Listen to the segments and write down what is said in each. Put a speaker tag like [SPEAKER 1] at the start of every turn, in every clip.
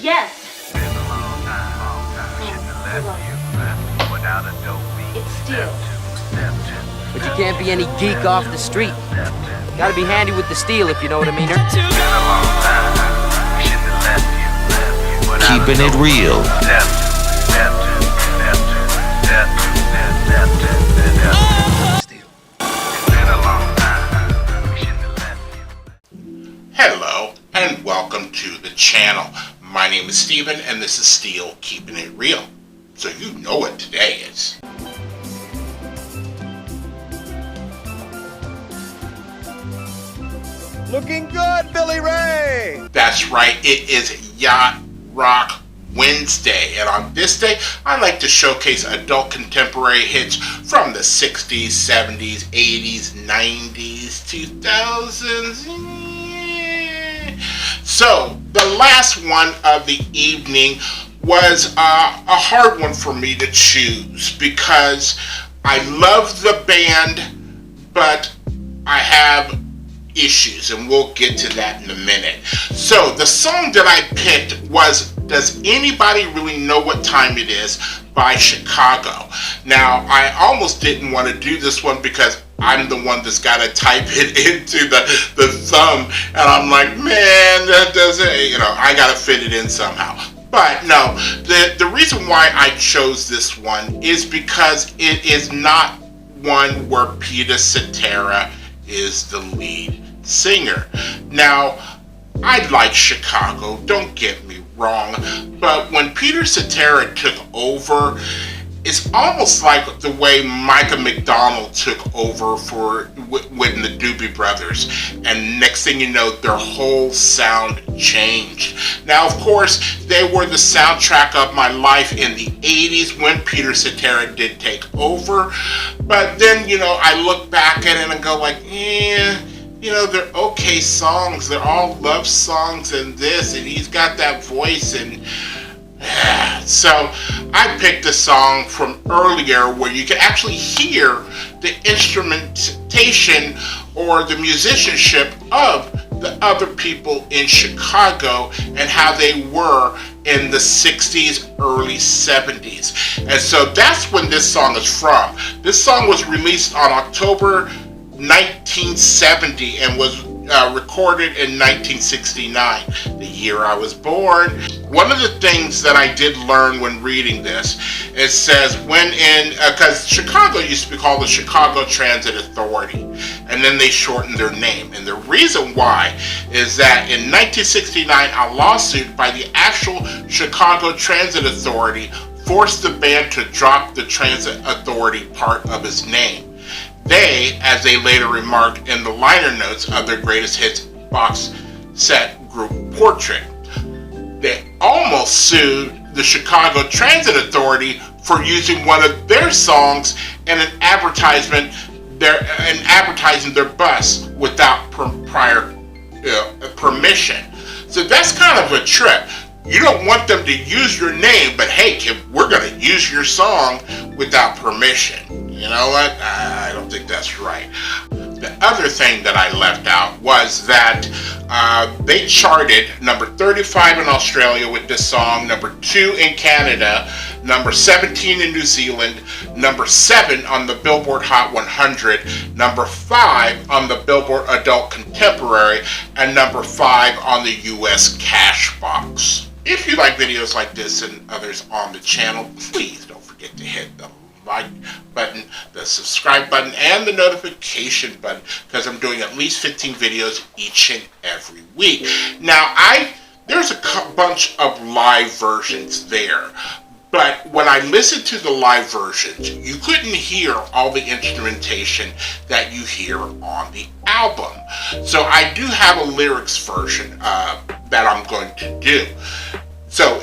[SPEAKER 1] Yes. It's Steel.
[SPEAKER 2] But you can't be any geek off the street. Gotta be handy with the steel, if you know what I mean.
[SPEAKER 3] Keeping it real.
[SPEAKER 4] Hello and welcome to the channel. My name is Steven and this is Steel Keeping It Real. So you know what today is.
[SPEAKER 5] Looking good, Billy Ray!
[SPEAKER 4] That's right, it is Yacht Rock Wednesday, and on this day I like to showcase adult contemporary hits from the 60s, 70s, 80s, 90s, 2000s. So the last one of the evening was a hard one for me to choose because I love the band, but I have issues, and we'll get to that in a minute. So the song that I picked was Does Anybody Really Know What Time It Is by Chicago. Now, I almost didn't want to do this one because I'm the one that's got to type it into the thumb, and I'm like, man, that doesn't, I got to fit it in somehow. But no, the reason why I chose this one is because it is not one where Peter Cetera is the lead singer. Now, I like Chicago, don't get me wrong, but when Peter Cetera took over, it's almost like the way Micah McDonald took over with the Doobie Brothers, and next thing you know, their whole sound changed. Now, of course, they were the soundtrack of my life in the 80s when Peter Cetera did take over, but then, I look back at it and go like, they're okay songs, they're all love songs and this, and he's got that voice, and so I picked a song from earlier where you can actually hear the instrumentation or the musicianship of the other people in Chicago and how they were in the 60s, early 70s. And so that's when this song is from. This song was released on October 1970 and was recorded in 1969, the year I was born. One of the things that I did learn when reading this, it says because Chicago used to be called the Chicago Transit Authority, and then they shortened their name. And the reason why is that in 1969, a lawsuit by the actual Chicago Transit Authority forced the band to drop the Transit Authority part of its name. They, as they later remarked in the liner notes of their greatest hits box set group Portrait, they almost sued the Chicago Transit Authority for using one of their songs in an advertising their bus without prior permission. So that's kind of a trip. You don't want them to use your name, but hey, we're going to use your song without permission. You know what? I don't think that's right. The other thing that I left out was that they charted number 35 in Australia with this song, number 2 in Canada, number 17 in New Zealand, number 7 on the Billboard Hot 100, number 5 on the Billboard Adult Contemporary, and number 5 on the US Cashbox. If you like videos like this and others on the channel, please don't forget to hit the like button, the subscribe button, and the notification button, because I'm doing at least 15 videos each and every week. Now, there's a bunch of live versions there, but when I listened to the live versions, you couldn't hear all the instrumentation that you hear on the album. So I do have a lyrics version that I'm going to do. So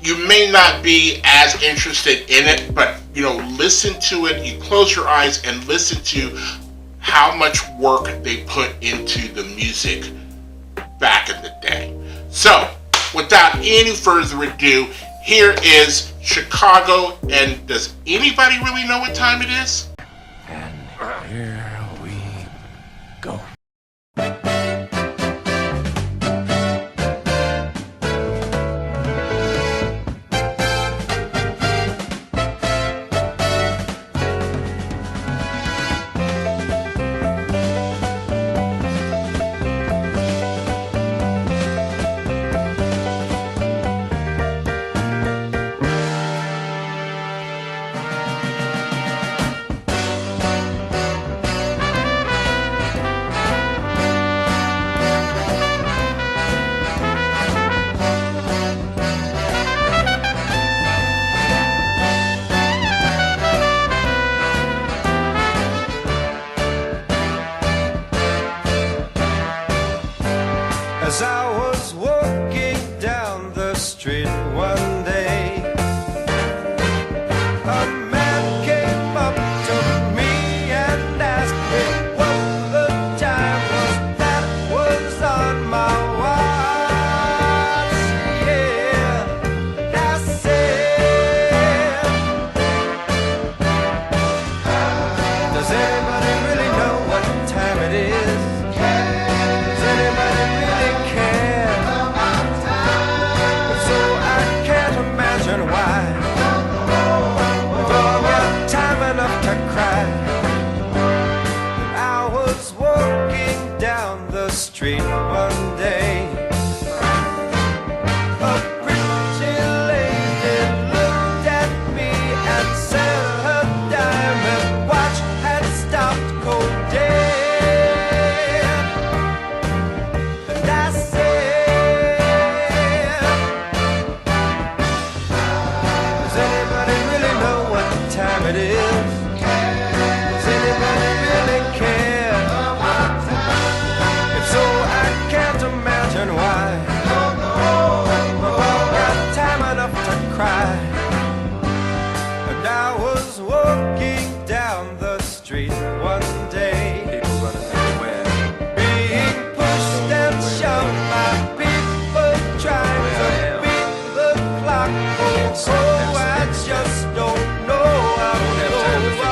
[SPEAKER 4] you may not be as interested in it, but listen to it. You close your eyes and listen to how much work they put into the music back in the day. So, without any further ado, here is Chicago, and does anybody really know what time it is?
[SPEAKER 3] And here we go.
[SPEAKER 1] As I was walking down the street one day, a man came up to me and asked me what the time was that was on my watch. Yeah, and I said, does anybody really know what time it is? Does anybody really care? So I can't imagine why we've all got time enough to cry. I was walking down the street one day. A pretty lady looked at me and said her diamond watch had stopped cold dead. And I said, does anybody really know what time it is? Does anybody really care? If so, I can't imagine why we've all got time enough to cry. And I was walking down the street one day, people running everywhere, being pushed and shoved by people trying to beat the clock. Oh, I just don't know. I don't know.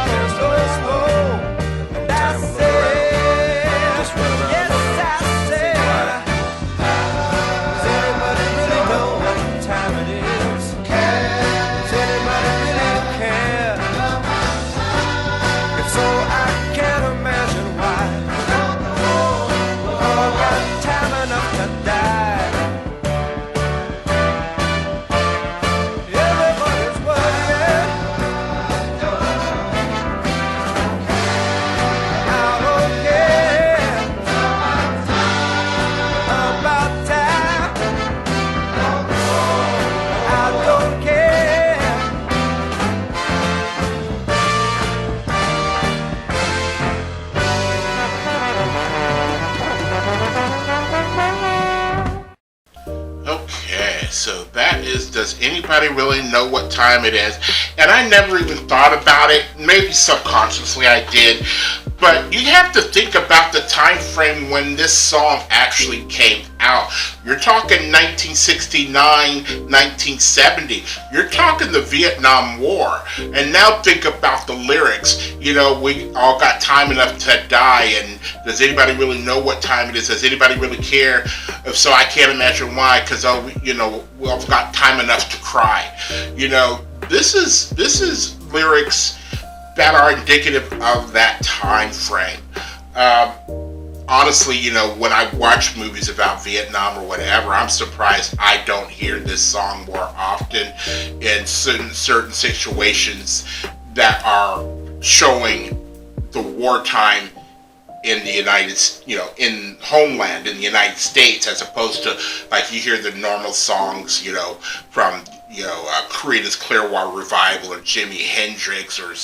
[SPEAKER 1] And I said, yes, I said, does anybody really know what time it is? Does anybody really care? If so, I can't imagine why we've all got time enough to die. Everybody's worried. I don't care about time. I don't care.
[SPEAKER 4] Okay, so that is, does anybody really know what time it is? And I never even thought about it. Maybe subconsciously I did. But you have to think about the time frame when this song actually came out. You're talking 1969, 1970. You're talking the Vietnam War. And now think about the lyrics. You know, we all got time enough to die, and does anybody really know what time it is? Does anybody really care? If so, I can't imagine why, because, we've got time enough to cry. You know, this is lyrics that are indicative of that time frame. Honestly, when I watch movies about Vietnam or whatever, I'm surprised I don't hear this song more often in certain situations that are showing the wartime in the in homeland, in the United States, as opposed to, like, you hear the normal songs, from, Creedence Clearwater Revival or Jimi Hendrix or,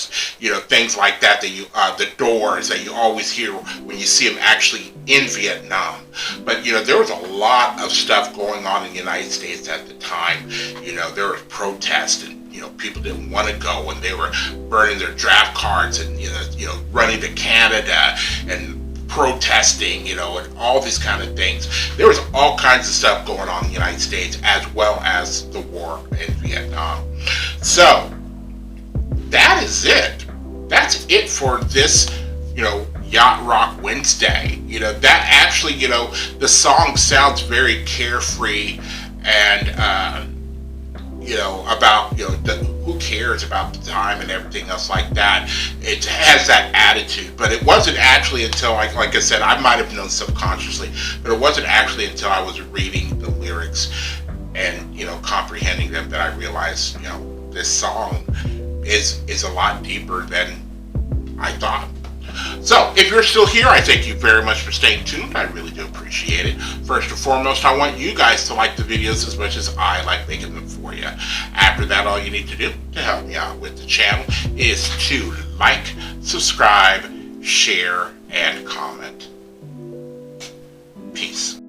[SPEAKER 4] things like that, the Doors, that you always hear when you see them actually in Vietnam. But, there was a lot of stuff going on in the United States at the time. There was protests, and people didn't want to go, and they were burning their draft cards, and running to Canada and protesting, and all these kind of things. There was all kinds of stuff going on in the United States, as well as the war in Vietnam. So that is it. That's it for this, Yacht Rock Wednesday. That actually, the song sounds very carefree and about, who cares about the time and everything else like that. It has that attitude, but it wasn't actually until, like I said, I might have known subconsciously, but it wasn't actually until I was reading the lyrics and, comprehending them that I realized, this song is a lot deeper than I thought. So, if you're still here, I thank you very much for staying tuned. I really do appreciate it. First and foremost, I want you guys to like the videos as much as I like making them for you. After that, all you need to do to help me out with the channel is to like, subscribe, share, and comment. Peace.